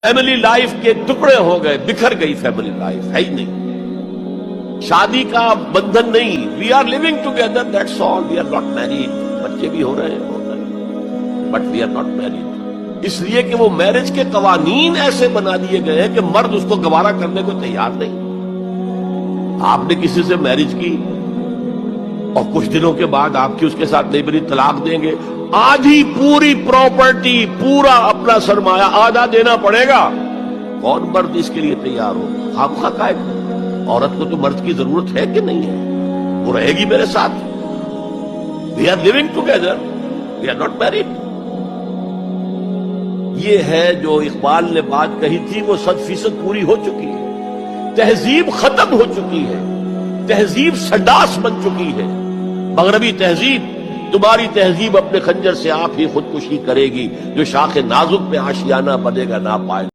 Family life کے ٹکڑے ہو گئے، بکھر گئی فیملی لائف، ہے ہی نہیں، شادی کا بندھن نہیں، we are living together, that's all, we are not married, بچے بھی ہو رہے ہیں but we are not married, اس لیے کہ وہ میرج کے قوانین ایسے بنا دیے گئے ہیں کہ مرد اس کو گوارا کرنے کو تیار نہیں۔ آپ نے کسی سے میرج کی اور کچھ دنوں کے بعد آپ کی اس کے ساتھ نہیں بنی، طلاق دیں گے، آدھی پوری پراپرٹی، پورا اپنا سرمایہ آدھا دینا پڑے گا، کون مرد اس کے لیے تیار ہو؟ آپ کا قائد، عورت کو تو مرد کی ضرورت ہے کہ نہیں ہے؟ وہ رہے گی میرے ساتھ، we are living together, we are not married. یہ ہے جو اقبال نے بات کہی تھی، وہ 100% پوری ہو چکی ہے، تہذیب ختم ہو چکی ہے، تہذیب سڈاس بن چکی ہے، مغربی تہذیب۔ تمہاری تہذیب اپنے خنجر سے آپ ہی خودکشی کرے گی، جو شاخ نازک پہ آشیانہ بنے گا ناپائل۔